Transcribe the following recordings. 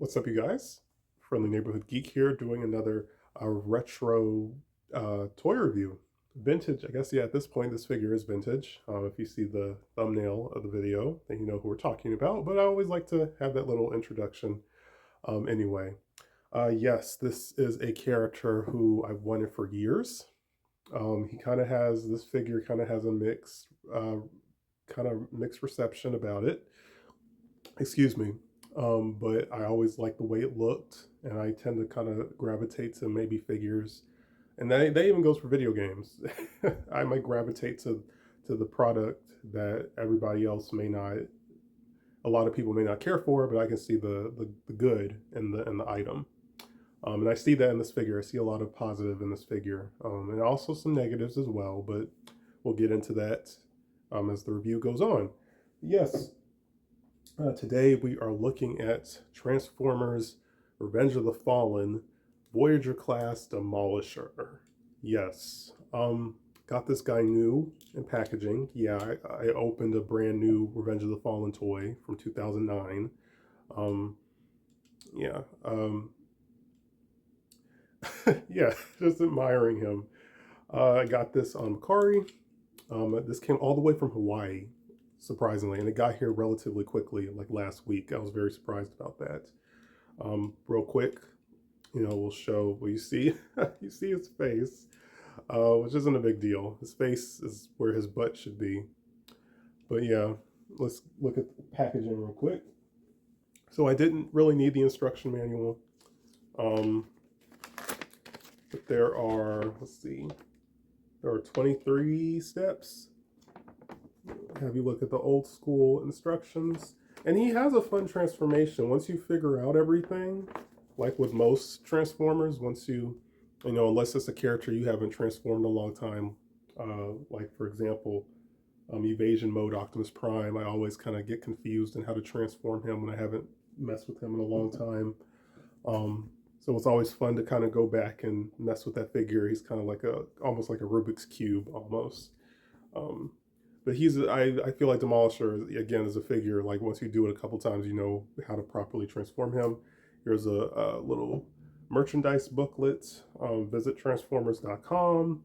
What's up, you guys? Friendly Neighborhood Geek here, doing another retro toy review. Vintage, I guess, yeah, at this point, this figure is vintage. If you see the thumbnail of the video, then you know who we're talking about, but I always like to have that little introduction anyway. Yes, this is a character who I've wanted for years. He kind of has, this figure kind of has a mixed reception about it. Excuse me. But I always liked the way it looked, and I tend to kind of gravitate to maybe figures, and that even goes for video games. I might gravitate to the product that everybody else may not, a lot of people may not care for, but I can see the good in the item. And I see that in this figure. I see a lot of positive in this figure, and also some negatives as well, but we'll get into that as the review goes on. Yes, today we are looking at Transformers Revenge of the Fallen Voyager class Demolisher. Yes, got this guy new in packaging. Yeah, I opened a brand new Revenge of the Fallen toy from 2009. Um, yeah, yeah, just admiring him. I got this on Macari. This came all the way from Hawaii, surprisingly, and it got here relatively quickly, like last week. I was very surprised about that. Real quick, we'll show, well, you see, you see his face, which isn't a big deal. His face is where his butt should be. But yeah, let's look at the packaging real quick. So I didn't really need the instruction manual. But there are, let's see, there are 23 steps. Have you look at the old school instructions. And he has a fun transformation. Once you figure out everything, like with most Transformers, once unless it's a character you haven't transformed in a long time, like for example, Evasion Mode Optimus Prime, I always kind of get confused in how to transform him when I haven't messed with him in a long time. So it's always fun to kind of go back and mess with that figure. He's kind of like almost like a Rubik's Cube almost. But I feel like Demolisher, again, is a figure, like once you do it a couple times, you know how to properly transform him. Here's a little merchandise booklet. Visit transformers.com.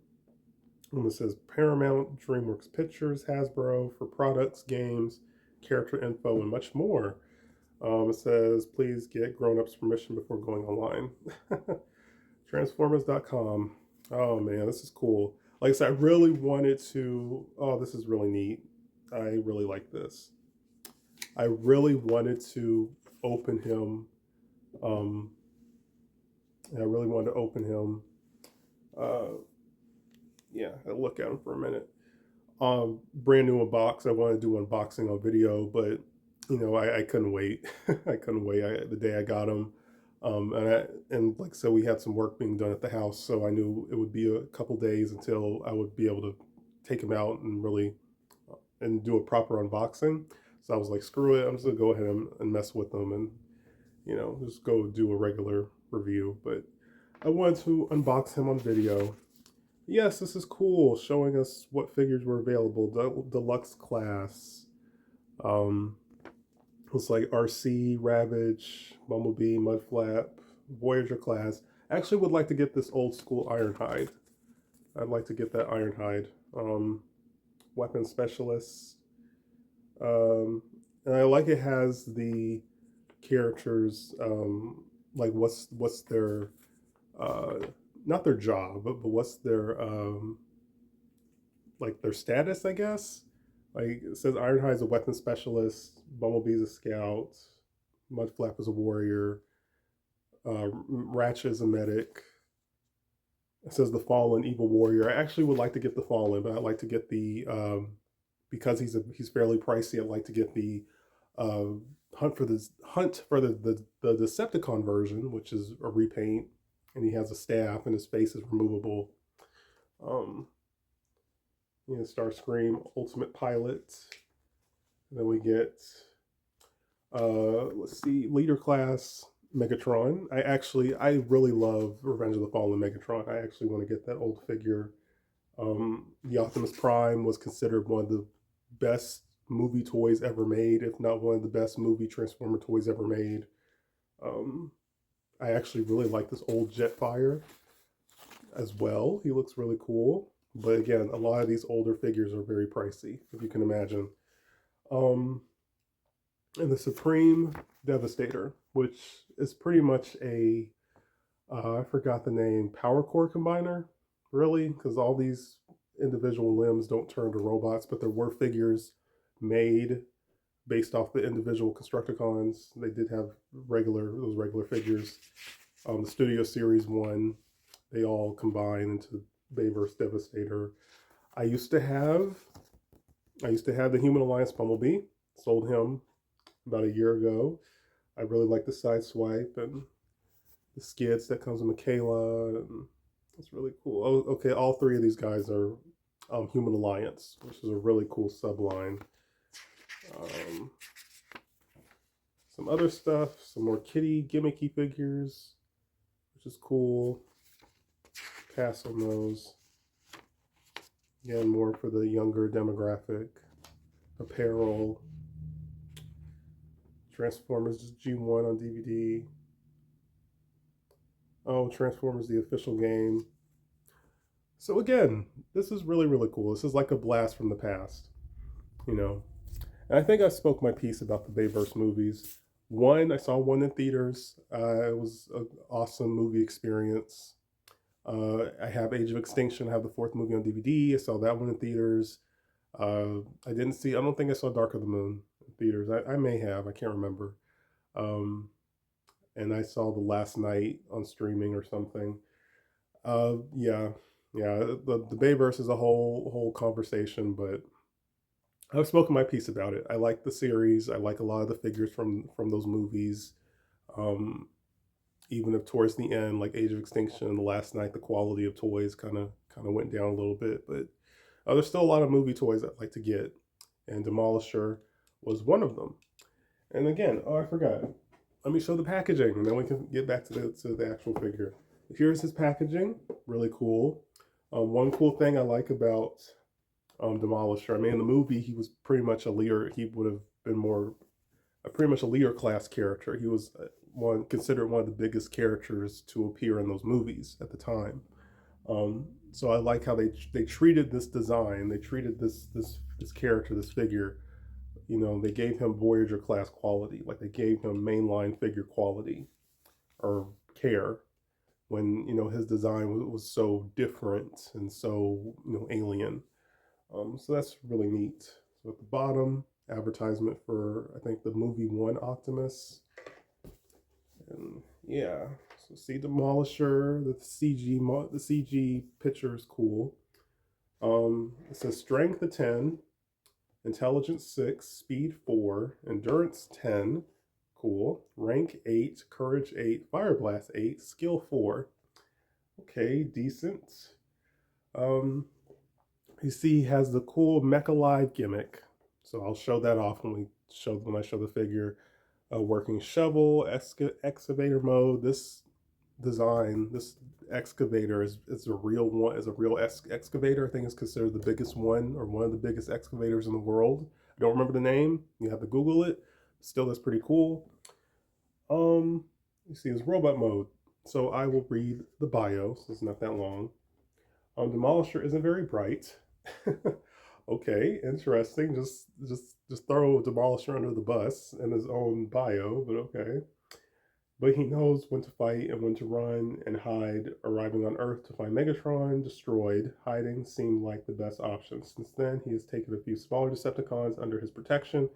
And it says Paramount, DreamWorks Pictures, Hasbro for products, games, character info, and much more. It says, please get grown-ups permission before going online. Transformers.com. Oh man, this is cool. Like I said, I really wanted to, oh, this is really neat. I really like this. I really wanted to open him. I really wanted to open him. Yeah, I'll look at him for a minute. Brand new unbox. I wanted to do unboxing on video, but I couldn't wait. I couldn't wait. The day I got him, and like so, we had some work being done at the house, so I knew it would be a couple days until I would be able to take him out and really and do a proper unboxing. So I was like, screw it, I'm just gonna go ahead and mess with them and just go do a regular review. But I wanted to unbox him on video. Yes, this is cool, showing us what figures were available. Deluxe class. Looks like RC, Ravage, Bumblebee, Mudflap, Voyager class. I actually would like to get this old school Ironhide. I'd like to get that Ironhide. Weapon Specialists. And I like it has the characters, like what's their, not their job, but what's their, like their status, I guess. Like it says Ironhide's a weapon specialist, Bumblebee's a scout, Mudflap is a warrior, Ratchet is a medic. It says the Fallen Evil Warrior. I actually would like to get the Fallen, but I'd like to get the because he's fairly pricey. I'd like to get the hunt for the Decepticon version, which is a repaint, and he has a staff and his face is removable. Starscream Ultimate Pilot. And then we get, let's see, Leader Class Megatron. I really love Revenge of the Fallen Megatron. I actually want to get that old figure. The Optimus Prime was considered one of the best movie toys ever made, if not one of the best movie Transformer toys ever made. Um, I actually really like this old Jetfire as well. He looks really cool. But again, a lot of these older figures are very pricey, if you can imagine. Um, and the Supreme Devastator, which is pretty much a I forgot the name, power core combiner, really, because all these individual limbs don't turn to robots, but there were figures made based off the individual Constructicons. They did have those regular figures. The Studio Series one, they all combine into Bayverse Devastator. I used to have the Human Alliance Bumblebee. Sold him about a year ago. I really like the side swipe and the skids that comes with Michaela. And it's really cool. Oh, okay, all three of these guys are Human Alliance, which is a really cool subline. Um, some other stuff, some more kitty gimmicky figures, which is cool. Pass on those. Again, more for the younger demographic. Apparel. Transformers G1 on DVD. Oh, Transformers the official game. So again, this is really, really cool. This is like a blast from the past, you know. And I think I spoke my piece about the Bayverse movies. One, I saw one in theaters. It was an awesome movie experience. I have Age of Extinction. I have the fourth movie on DVD. I saw that one in theaters. I didn't see. I don't think I saw Dark of the Moon in theaters. I may have. I can't remember. Um, and I saw The Last Night on streaming or something. Yeah, yeah. The Bayverse is a whole conversation, but I've spoken my piece about it. I like the series. I like a lot of the figures from those movies. Um, Even if towards the end, like Age of Extinction, The Last Night, the quality of toys kind of went down a little bit, but there's still a lot of movie toys I'd like to get, and Demolisher was one of them. And again, oh, I forgot. Let me show the packaging, and then we can get back to the actual figure. Here's his packaging, really cool. One cool thing I like about Demolisher. I mean, in the movie, he was pretty much a leader. He would have been more, pretty much a leader class character. He was considered one of the biggest characters to appear in those movies at the time. So I like how they treated this design. They treated this character, this figure. You know, they gave him Voyager class quality. Like they gave him mainline figure quality or care when his design was so different and so alien. So that's really neat. So at the bottom, advertisement for I think the movie One Optimus, and yeah. So see Demolisher, the CG picture is cool. It says strength of 10, intelligence 6, speed 4, endurance 10, cool. Rank 8, courage 8, fire blast 8, skill 4. Okay, decent. Um, You see, he has the cool Mecha Live gimmick. So I'll show that off when I show the figure. Working shovel, excavator mode. This design, this excavator is a real one. Is a real excavator. I think it's considered the biggest one or one of the biggest excavators in the world. I don't remember the name. You have to Google it. Still, that's pretty cool. You see his robot mode. So I will read the bio. So it's not that long. Demolisher isn't very bright. Okay, interesting. Just throw Demolisher under the bus in his own bio, but okay. But he knows when to fight and when to run and hide. Arriving on Earth to find Megatron destroyed, hiding seemed like the best option. Since then, he has taken a few smaller Decepticons under his protection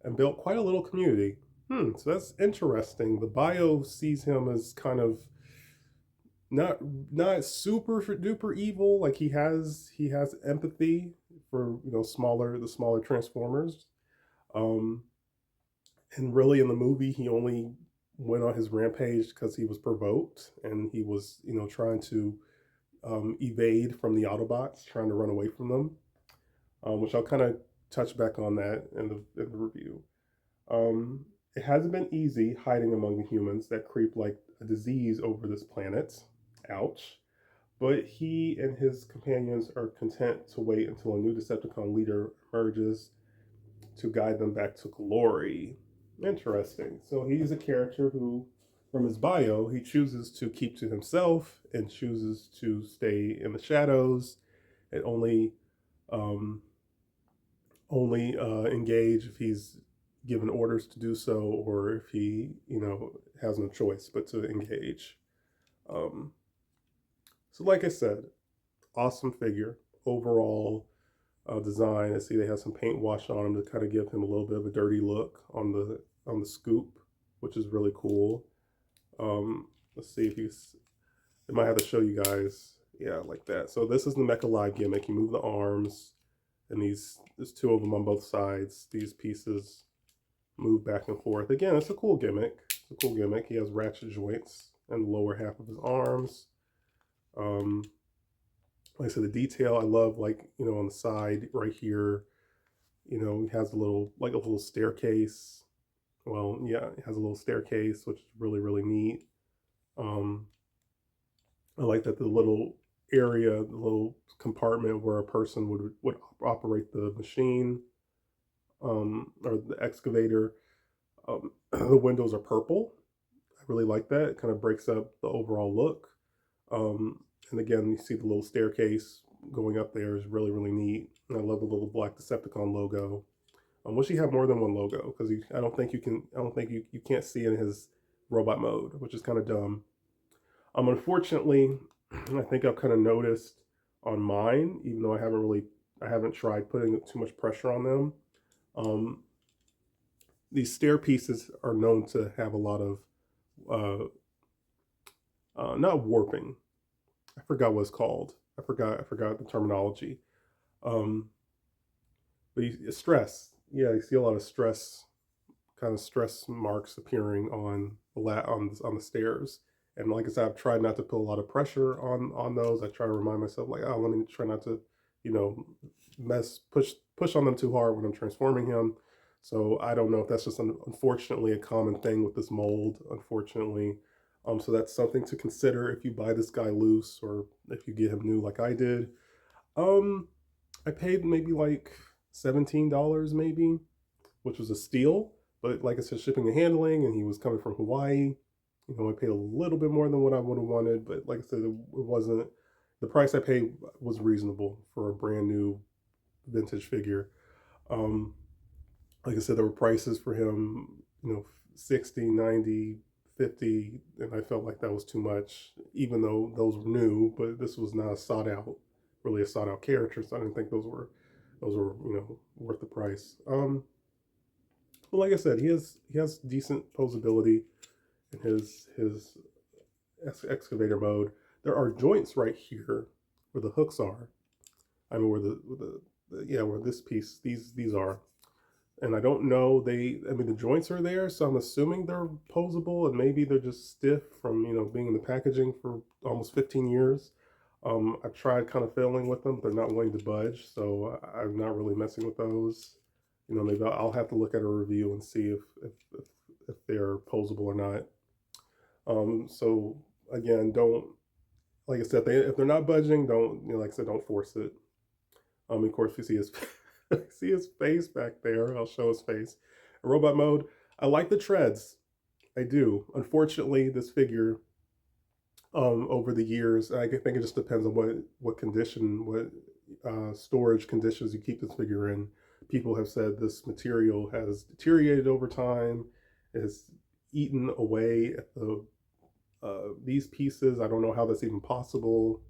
and built quite a little community. So that's interesting. The bio sees him as kind of not super duper evil. Like he has empathy for the smaller Transformers. Um, and really in the movie he only went on his rampage because he was provoked and he was trying to evade from the Autobots, trying to run away from them. Which I'll kind of touch back on that in the review. It hasn't been easy hiding among the humans that creep like a disease over this planet. Ouch. But he and his companions are content to wait until a new Decepticon leader emerges to guide them back to glory. Interesting. So he's a character who from his bio, he chooses to keep to himself and chooses to stay in the shadows and um, only engage if he's given orders to do so, or if he, has no choice but to engage. Um, so, like I said, awesome figure overall. Design. I see they have some paint wash on him to kind of give him a little bit of a dirty look on the scoop, which is really cool. Let's see if he's. I might have to show you guys. Yeah, like that. So this is the Mecha Live gimmick. You move the arms, and there's two of them on both sides. These pieces move back and forth. Again, it's a cool gimmick. It's a cool gimmick. He has ratchet joints in the lower half of his arms. Um, like I said, the detail I love, like, on the side right here, he has a little staircase. Well, yeah, it has a little staircase, which is really, really neat. Um, I like that the little area, the little compartment where a person would operate the machine, or the excavator. The windows are purple. I really like that. It kind of breaks up the overall look. And again, you see the little staircase going up there is really, really neat. And I love the little black Decepticon logo. I wish he had more than one logo, because I don't think you can't see in his robot mode, which is kind of dumb. Unfortunately, I think I've kind of noticed on mine, even though I haven't tried putting too much pressure on them. Um, these stair pieces are known to have a lot of not warping. I forgot what it's called. I forgot the terminology. Um, but stress. Yeah, you see a lot of stress marks appearing on on the stairs. And like I said, I've tried not to put a lot of pressure on those. I try to remind myself, like, oh, let me try not to, you know, push on them too hard when I'm transforming him. So I don't know if that's just unfortunately a common thing with this mold. Unfortunately, so that's something to consider if you buy this guy loose, or if you get him new like I did. Um, I paid maybe like $17 maybe, which was a steal. But like I said, shipping and handling, and he was coming from Hawaii. I paid a little bit more than what I would have wanted, but like I said, it wasn't the price I paid was reasonable for a brand new vintage figure. Um, like I said, there were prices for him, 60, 90, 50, and I felt like that was too much, even though those were new, but this was not really a sought out character, so I didn't think those were, worth the price. But like I said, he has decent posability in his excavator mode. There are joints right here where the hooks are. I mean, where this piece, these are. And I don't know, I mean, the joints are there, so I'm assuming they're posable, and maybe they're just stiff from, being in the packaging for almost 15 years. I've tried kind of fiddling with them. They're not willing to budge, so I'm not really messing with those. Maybe I'll have to look at a review and see if they're posable or not. So again, don't, like I said, if they're not budging, don't, like I said, don't force it. Of course, you see his see his face back there. I'll show his face. In robot mode, I like the treads. I do. Unfortunately, this figure, over the years, I think it just depends on what condition, what storage conditions you keep this figure in. People have said this material has deteriorated over time. It's eaten away at these pieces. I don't know how that's even possible.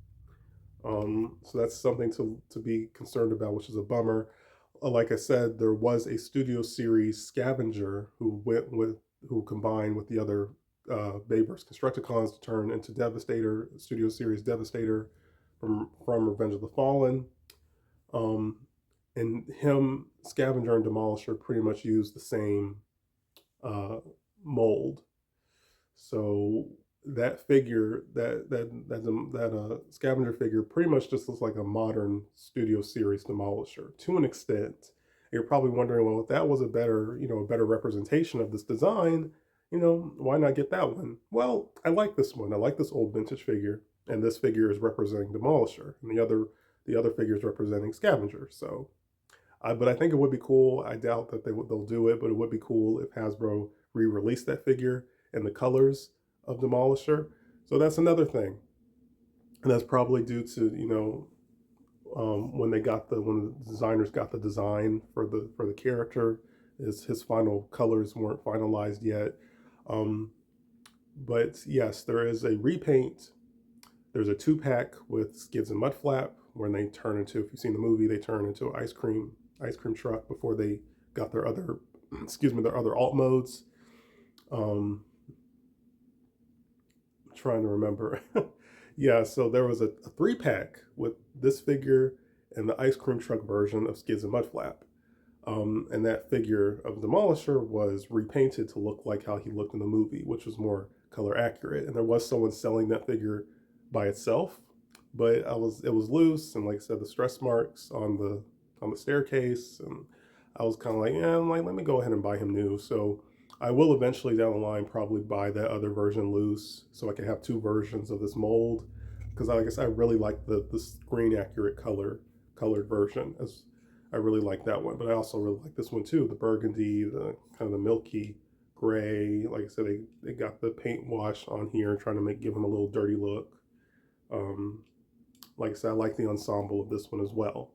So that's something to be concerned about, which is a bummer. Like I said, there was a Studio Series Scavenger who combined with the other Bayverse Constructicons to turn into Devastator, Studio Series Devastator from Revenge of the Fallen. And him, Scavenger, and Demolisher pretty much use the same mold. So that figure, that Scavenger figure, pretty much just looks like a modern Studio Series Demolisher to an extent. You're probably wondering, well, if that was a better representation of this design, why not get that one? Well, I like this one. I like this old vintage figure, and this figure is representing Demolisher, and the other figure is representing Scavenger. So, but I think it would be cool. I doubt that they'll do it, but it would be cool if Hasbro re-released that figure in the colors of Demolisher. So that's another thing, and that's probably due to when the designers got the design for the character, is his final colors weren't finalized yet. Um, but yes, there is a repaint. There's a 2-pack with Skids and Mudflap, where they turn into, if you've seen the movie, they turn into an ice cream truck before they got their other their other alt modes. Trying to remember. Yeah, so there was a 3-pack with this figure and the ice cream truck version of Skids and Mudflap. And that figure of Demolisher was repainted to look like how he looked in the movie, which was more color accurate. And there was someone selling that figure by itself, but it was loose, and like I said, the stress marks on the staircase, and I was kind of like, yeah, I'm like, let me go ahead and buy him new. So I will eventually down the line probably buy that other version loose, so I can have 2 versions of this mold, because like I said, I really like the screen accurate colored version. As I really like that one, but I also really like this one too, the burgundy, the kind of the milky gray. Like I said, they got the paint wash on here, trying to give him a little dirty look. Um, like I said, I like the ensemble of this one as well.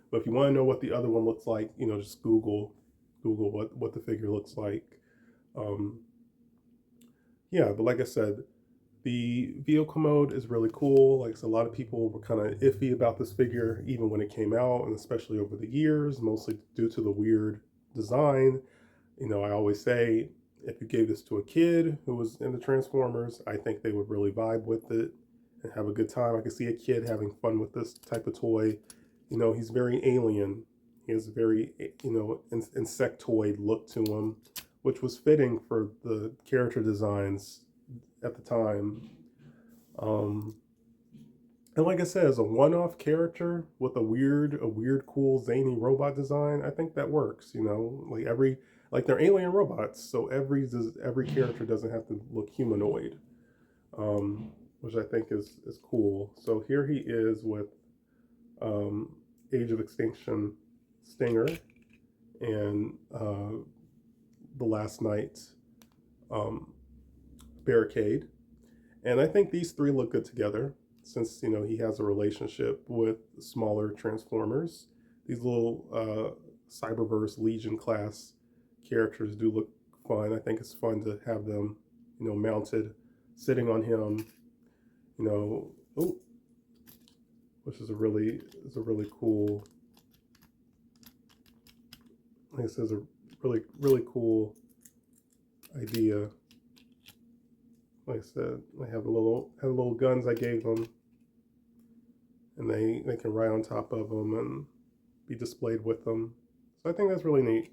But if you want to know what the other one looks like, just Google what the figure looks like. Um, yeah, but like I said, the vehicle mode is really cool. Like I said, a lot of people were kind of iffy about this figure even when it came out, and especially over the years, mostly due to the weird design. I always say, if you gave this to a kid who was into Transformers, I think they would really vibe with it and have a good time. I could see a kid having fun with this type of toy. He's very alien. He has a very, insectoid look to him, which was fitting for the character designs at the time. And like I said, as a one-off character with a weird, cool, zany robot design, I think that works. Like they're alien robots, so every character doesn't have to look humanoid, which I think is cool. So here he is with Age of Extinction Stinger and the Last Night Barricade, and I think these 3 look good together, since he has a relationship with smaller Transformers. These little Cyberverse Legion class characters do look fun. I think it's fun to have them, mounted, sitting on him, oh, which is a really cool. This is a really cool idea. Like I said, I have little guns I gave them, and they can ride on top of them and be displayed with them. So I think that's really neat.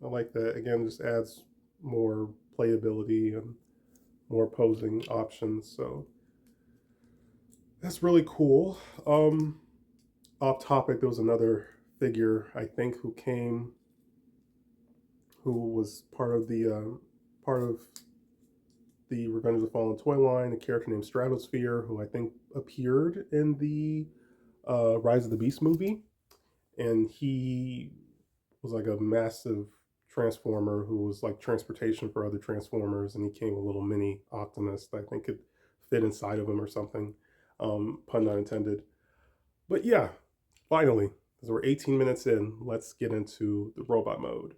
I like that. Again, just adds more playability and more posing options. So that's really cool. Off topic, there was another figure I think who was part of the Revenge of the Fallen toy line, a character named Stratosphere, who I think appeared in the Rise of the Beast movie. And he was like a massive transformer who was like transportation for other Transformers, and he came a little mini Optimus that I think could fit inside of him or something. Pun not intended. But yeah, finally, because we're 18 minutes in, let's get into the robot mode.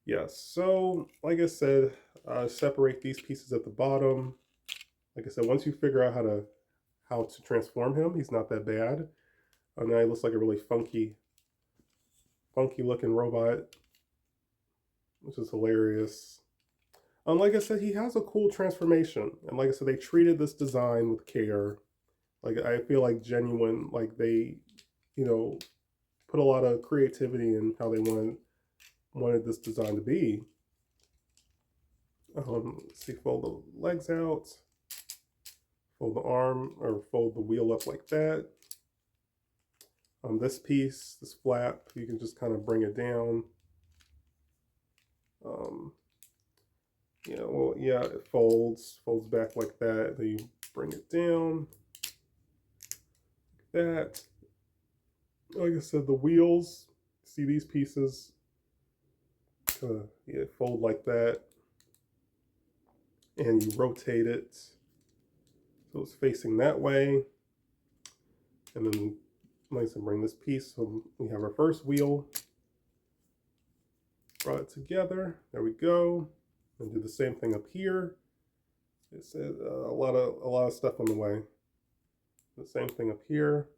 Yes, so like I said, separate these pieces at the bottom. Like I said, once you figure out how to transform him, he's not that bad. Now he looks like a really funky looking robot, which is hilarious. Like I said, he has a cool transformation, and like I said, they treated this design with care. Like I feel like genuine, like they, put a lot of creativity in how they wanted this design to be. Let's see, fold the legs out, fold the arm, or fold the wheel up like that. This piece, this flap, you can just kind of bring it down. It folds back like that. Then you bring it down like that. Like I said, the wheels, see these pieces, fold like that. and you rotate it so it's facing that way. And then, like I said, bring this piece. So we have our first wheel. Brought it together. There we go. And do the same thing up here. It said a lot of stuff on the way. The same thing up here.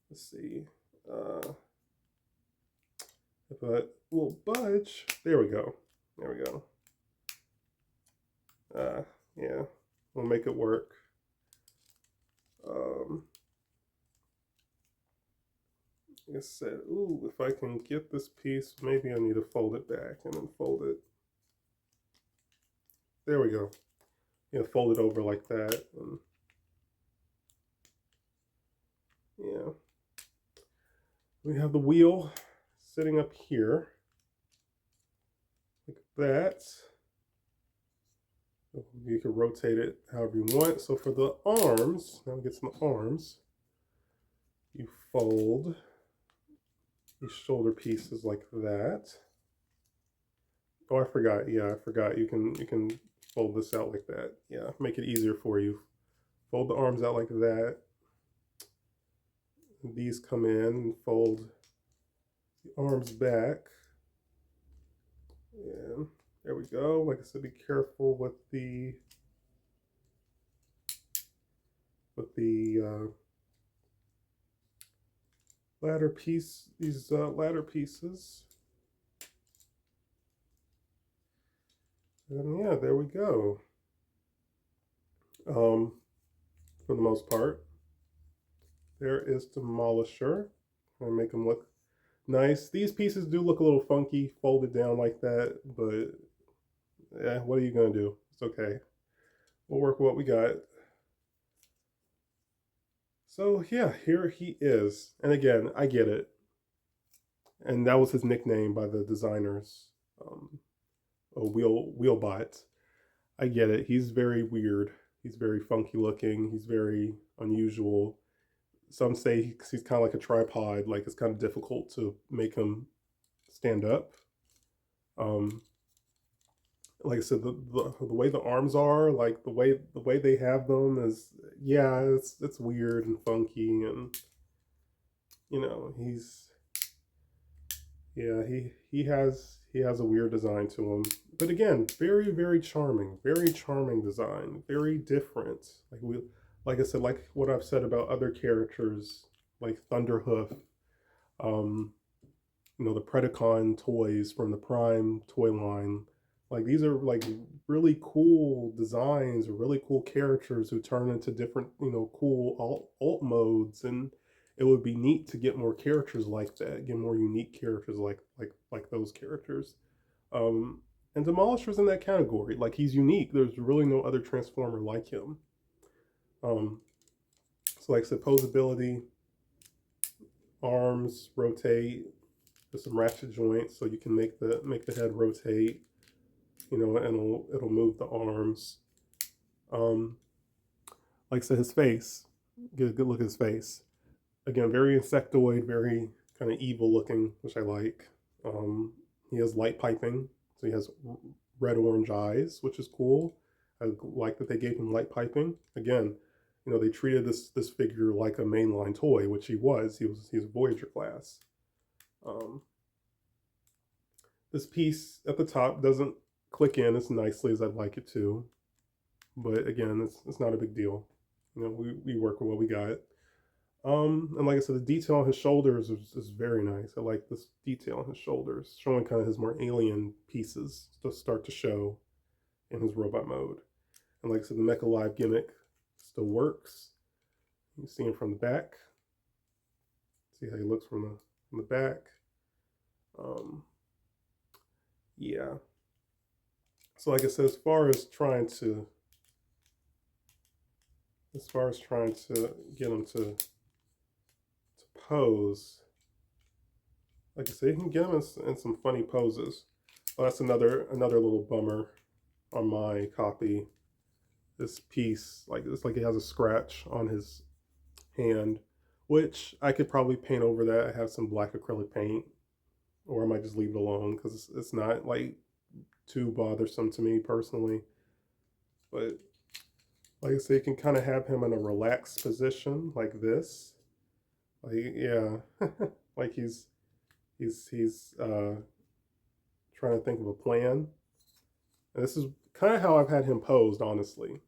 Let's see. If I will budge, there we go. There we go. Yeah, we'll make it work. Like I said, ooh, if I can get this piece, maybe I need to fold it back and then fold it. There we go. Yeah, fold it over like that. And yeah. We have the wheel sitting up here. Like that. You can rotate it however you want. So for the arms, now we get some arms. You fold these shoulder pieces like that. Oh, I forgot. Yeah, I forgot. You can fold this out like that. Yeah, make it easier for you. Fold the arms out like that. These come in and fold the arms back. And there we go. Like I said, be careful with the ladder piece. These ladder pieces. And yeah, there we go. For the most part, there is Demolisher. I make them look nice. These pieces do look a little funky, folded down like that, but yeah, what are you gonna do? It's okay. We'll work with what we got. So yeah, here he is. And again, I get it. And that was his nickname by the designers. A wheelbot. I get it. He's very weird. He's very funky looking. He's very unusual. Some say he's kind of like a tripod. Like it's kind of difficult to make him stand up. Like I said, the way the arms are, like the way they have them is, yeah, it's weird and funky, and you know he has a weird design to him. But again, very charming design, very different. Like I said, like what I've said about other characters like Thunderhoof, the Predacon toys from the Prime toy line. Like these are like really cool designs or really cool characters who turn into different, cool alt modes, and it would be neat to get more characters like that, get more unique characters like those characters. Um, and Demolisher's in that category. Like he's unique. There's really no other Transformer like him. So like supposability, arms rotate with some ratchet joints, so you can make the head rotate. And it'll move the arms. Like I said, his face. Get a good look at his face. Again, very insectoid, very kind of evil looking, which I like. He has light piping, so he has red-orange eyes, which is cool. I like that they gave him light piping. Again, they treated this figure like a mainline toy, which he was. He's Voyager class. This piece at the top doesn't click in as nicely as I'd like it to, but again, it's not a big deal. We work with what we got. And like I said, the detail on his shoulders is very nice. I like this detail on his shoulders, showing kind of his more alien pieces to start to show in his robot mode. And like I said, the Mecha Live gimmick still works. You see him from the back. See how he looks from the back. Yeah. So like I said, as far as trying to get him to pose, like I said, you can get him in some funny poses. Well, that's another little bummer on my copy. This piece, it's like it has a scratch on his hand, which I could probably paint over that. I have some black acrylic paint, or I might just leave it alone because it's not like too bothersome to me personally. But like I say, you can kind of have him in a relaxed position like this. Like, yeah, like he's trying to think of a plan. And this is kind of how I've had him posed, honestly,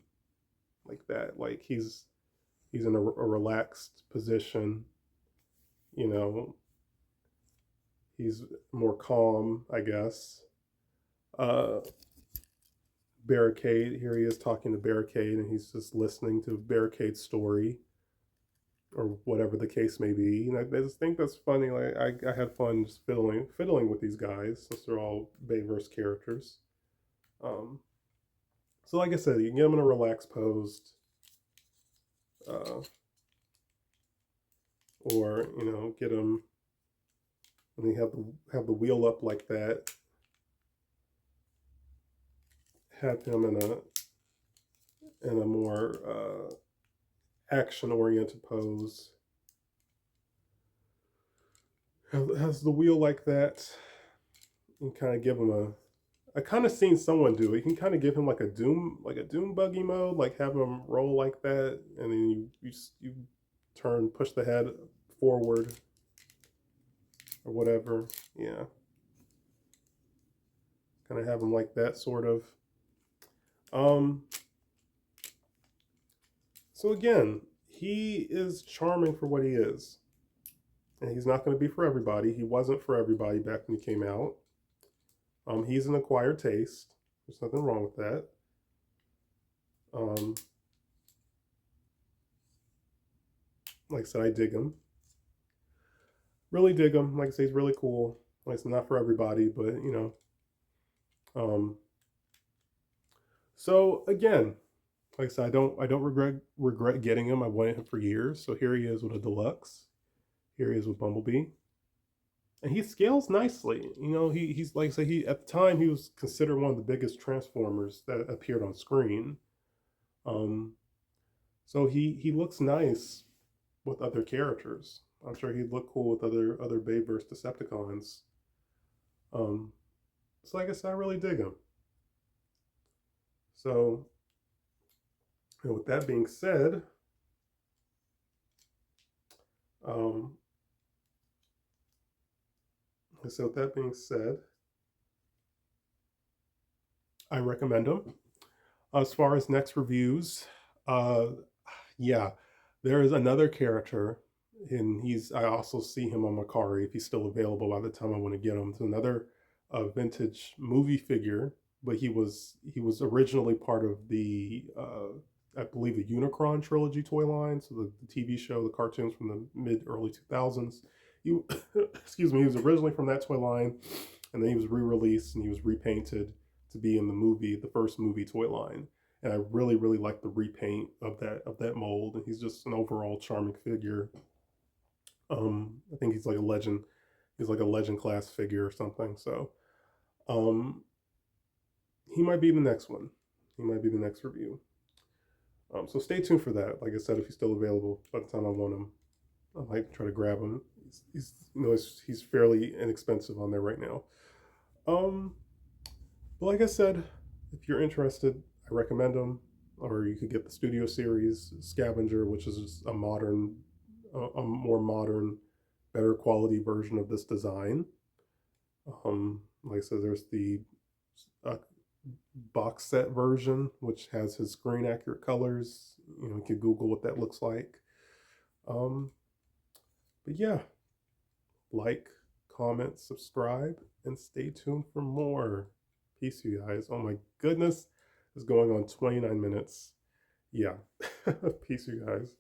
like that. Like he's in a relaxed position. You know, he's more calm, I guess. Uh, Barricade, here he is talking to Barricade, and he's just listening to Barricade's story, or whatever the case may be. And I just think that's funny. Like I had fun just fiddling with these guys, since they're all Bayverse characters. Um, so like I said, you can get them in a relaxed pose, uh, or get them when they have the wheel up like that. Have him in a more action oriented pose. Has the wheel like that, and kind of give him a. I kind of seen someone do it. You can kind of give him like a doom buggy mode, like have him roll like that, and then you push the head forward or whatever. Yeah, kind of have him like that sort of. Um. So again, he is charming for what he is, and he's not going to be for everybody. He wasn't for everybody back when he came out. He's an acquired taste. There's nothing wrong with that. Like I said, I dig him. Really dig him. Like I say, he's really cool. Like I said, not for everybody, but So again, like I said, I don't regret getting him. I wanted him for years. So here he is with a deluxe. Here he is with Bumblebee. And he scales nicely. He's like I say, he at the time he was considered one of the biggest Transformers that appeared on screen. Um, so he looks nice with other characters. I'm sure he'd look cool with other Bayverse Decepticons. Um, so like I said, I really dig him. So, and with that being said, um, so with that being said, I recommend him. As far as next reviews, uh, yeah, there is another character, and I also see him on Macari if he's still available by the time I want to get him. It's another vintage movie figure, but he was originally part of the I believe the Unicron trilogy toy line, so the TV show, the cartoons from the mid early 2000s. He, excuse me, he was originally from that toy line, and then he was re-released and he was repainted to be in the first movie toy line. And I really, really like the repaint of that mold. And he's just an overall charming figure. I think he's like a legend. He's like a legend class figure or something. So, um, he might be the next one. He might be the next review. So stay tuned for that. Like I said, if he's still available by the time I want him, I might try to grab him. He's fairly inexpensive on there right now. Um, but like I said, if you're interested, I recommend them. Or you could get the Studio Series Scavenger, which is a more modern, better quality version of this design. Like I said, there's the uh, box set version, which has his screen accurate colors. You can Google what that looks like. But yeah, like, comment, subscribe, and stay tuned for more. Peace, you guys. Oh my goodness, it's going on 29 minutes. Yeah, peace, you guys.